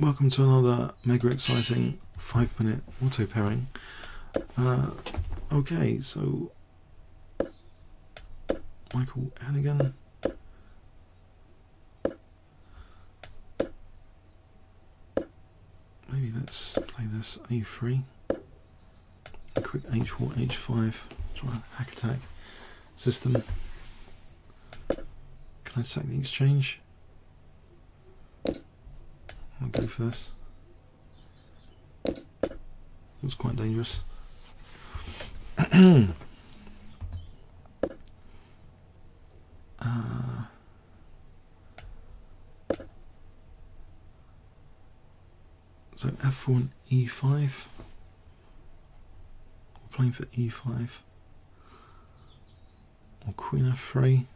Welcome to another mega exciting 5-minute auto pairing. Okay, so Michael Hannigan. Maybe let's play this A3. A quick H4, H5. Try a hack attack system. Can I sack the exchange? I'll go for this. Looks quite dangerous. So F4 and E5. Or playing for E5. Or Queen F3.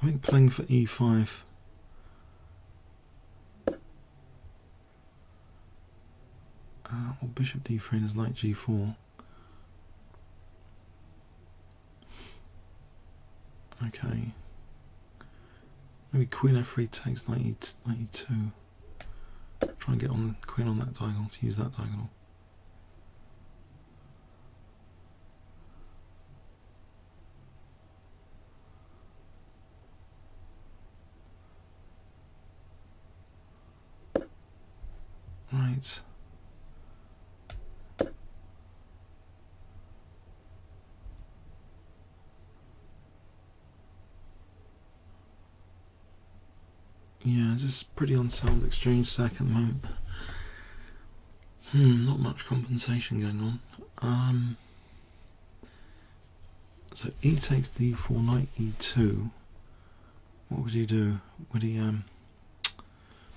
I think playing for E5. Or Bishop D3 and his Knight G4. Okay. Maybe Queen F3 takes Knight E2. Try and get on the Queen on that diagonal to use that diagonal. Right. Yeah, this is pretty unsound exchange stack at the moment. Not much compensation going on. So E takes D4, Knight E2. What would he do? Would he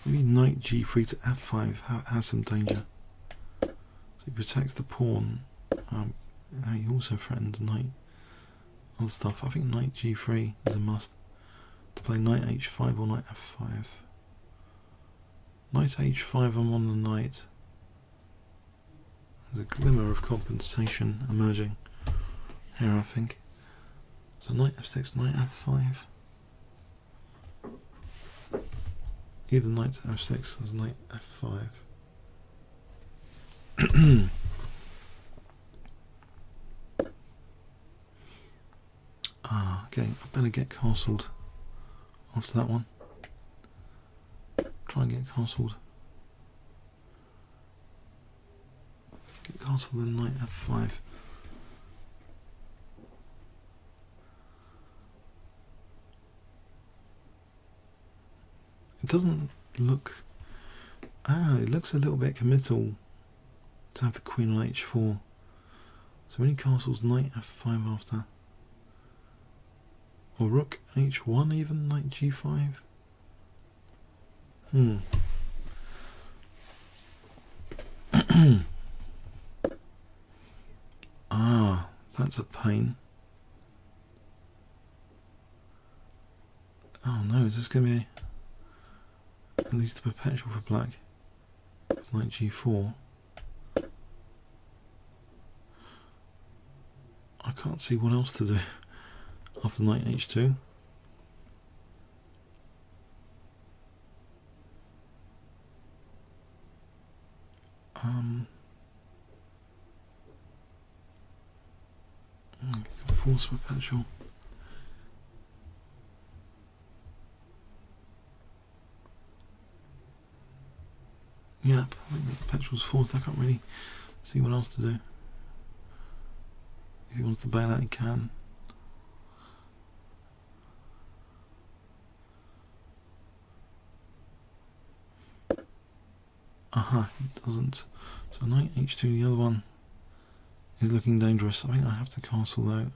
maybe Knight G3 to F5 has some danger. So he protects the pawn. He also threatens Knight other stuff. I think Knight G3 is a must. To play Knight H5 or Knight F5. Knight H5, I'm on the knight. There's a glimmer of compensation emerging here, I think. So Knight F6, Knight F5. Either Knight to F6 or Knight F5. Okay, I better get castled. After that one, try and get castled. Get castled then Knight F5. It doesn't look. It looks a little bit committal to have the Queen on H4. So when he castles Knight F5 after. Or Rook H1 even, Knight G5. That's a pain. Oh no, is this going to be at least a perpetual for black? Knight G4. I can't see what else to do. After Knight H2. Force perpetual. Yep, I think the perpetual's forced. I can't really see what else to do. If he wants to bail out, he can. He doesn't. So Knight H2, the other one is looking dangerous. I think I have to castle though.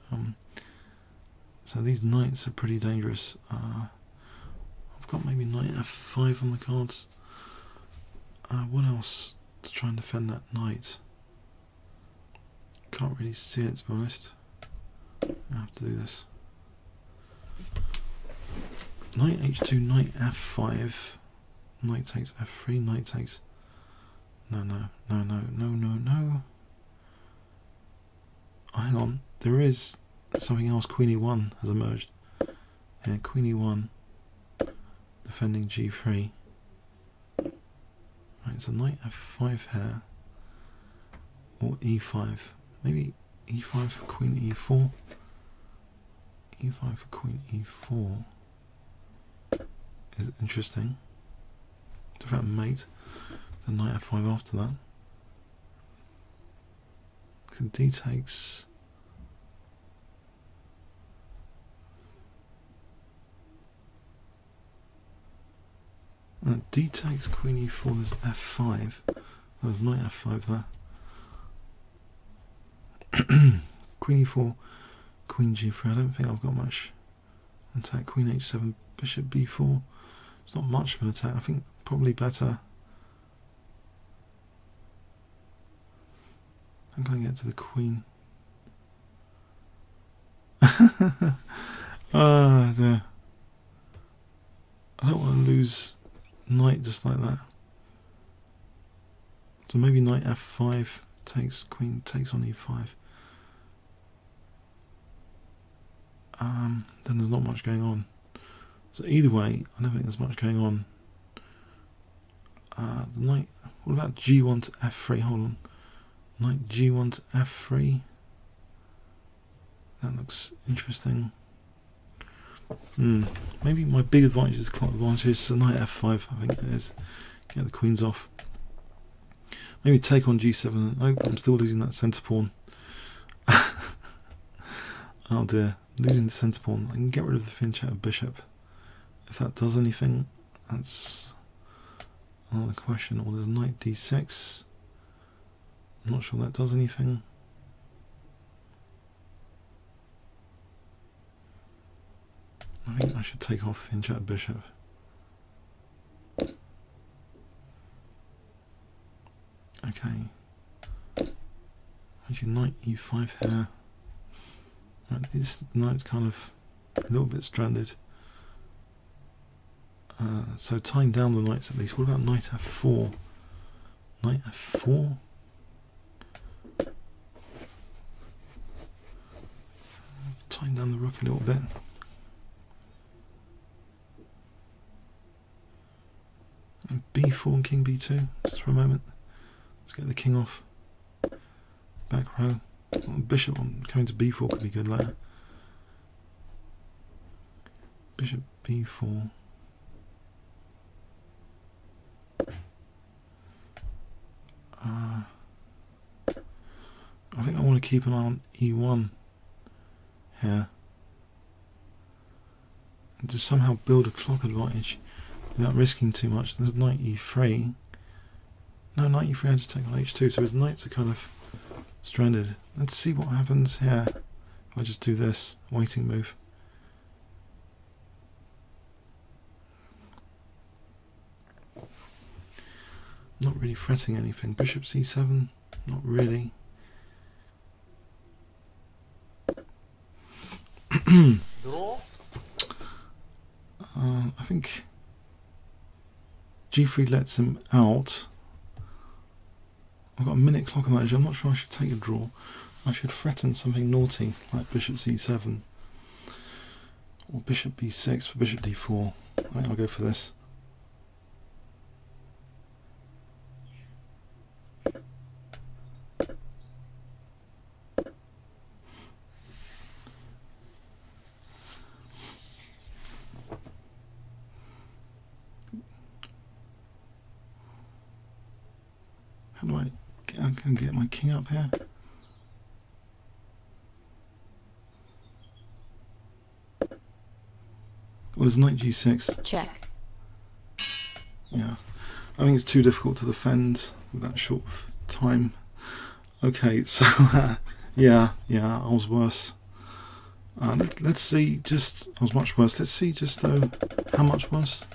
So these knights are pretty dangerous. I've got maybe Knight F5 on the cards. What else to try and defend that knight? Can't really see it, to be honest. I have to do this. Knight H2, Knight F5. Knight takes F3, Knight takes... No. Oh, hang on. There is something else. Queen E1 has emerged. Yeah, Queen E1. defending g3. Right, so knight f5 here, or e5. Maybe e5 for queen e4. e5 for queen e4 is interesting. Different mate. The knight f5 after that. So d takes. D takes queen e4. There's f5. There's knight f5 there. Queen e4, queen g3. I don't think I've got much attack. Queen h7, bishop b4. It's not much of an attack. I think probably better. I'm going to get to the queen. Oh dear. I don't want to lose knight just like that. So maybe knight f5 takes queen, takes on e5. Then there's not much going on. So either way, I don't think there's much going on. The knight. What about g1 to f3? Hold on. Knight g1 to f3. That looks interesting. Maybe my big advantage is clock advantage. So knight f5, I think it is. Get the queens off. Maybe take on g7. Oh, I'm still losing that centre pawn. Oh dear, losing the centre pawn. I can get rid of the fianchetto bishop. If that does anything, that's another question. Or there's knight d6. I'm not sure that does anything. I think I should take off the fianchetto bishop. Okay. Actually, knight e5 here. Right, this knight's kind of a little bit stranded. So tying down the knights at least. What about knight f4? Knight f4? Tying down the rook a little bit. And b4 and king b2, just for a moment. Let's get the king off. Back row. Well, bishop on coming to b4 could be good later. Bishop b4. I think I want to keep an eye on e1 here. And to somehow build a clock advantage without risking too much. There's knight e3. No, knight e3 I just take on h2, so his knights are kind of stranded. Let's see what happens here. If I just do this waiting move. Not really fretting anything. Bishop c7, not really. I think g3 lets him out. I've got a minute clock on that edge. I'm not sure I should take a draw. I should threaten something naughty like bishop c7 or bishop b6 for bishop d4. I think I'll go for this. How do I can get my king up here? Well, there's knight g6. Check. Yeah, I think it's too difficult to defend with that short of time. Okay, so yeah, I was worse. Let's see. Just I was much worse. Let's see just though how much worse.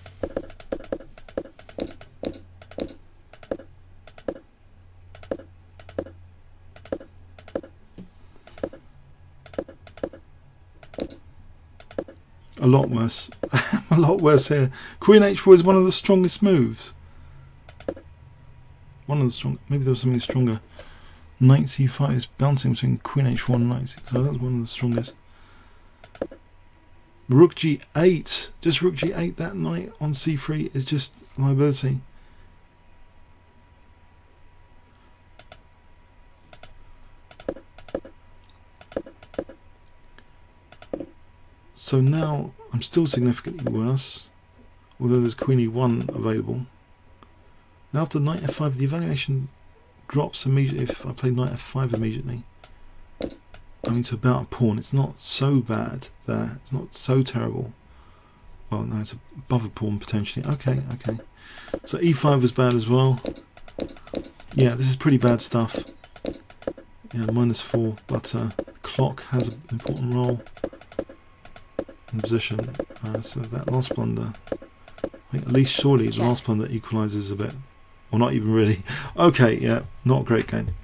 A lot worse. A lot worse here. Queen h4 is one of the strongest moves. One of the strong. Maybe there was something stronger. Knight c5 is bouncing between queen h4 and knight c6. So that's one of the strongest. Rook g8, just rook g8 that knight on c3 is just a liability. So now I'm still significantly worse, although there's queen e1 available. Now after knight f5 the evaluation drops immediately if I play knight f5 immediately. Going to about a pawn. It's not so bad there. It's not so terrible. Well, no, it's above a pawn potentially. Okay, okay. So e5 was bad as well. Yeah, this is pretty bad stuff. Yeah, -4, but the clock has an important role in the position. So that last blunder, I think at least surely the last blunder equalises a bit. Or not even really. Okay, yeah, not a great game.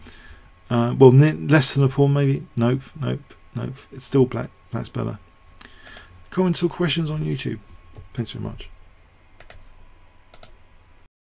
Well, less than a pawn maybe. Nope, nope, nope. It's still black's better. Comments or questions on YouTube. Thanks very much.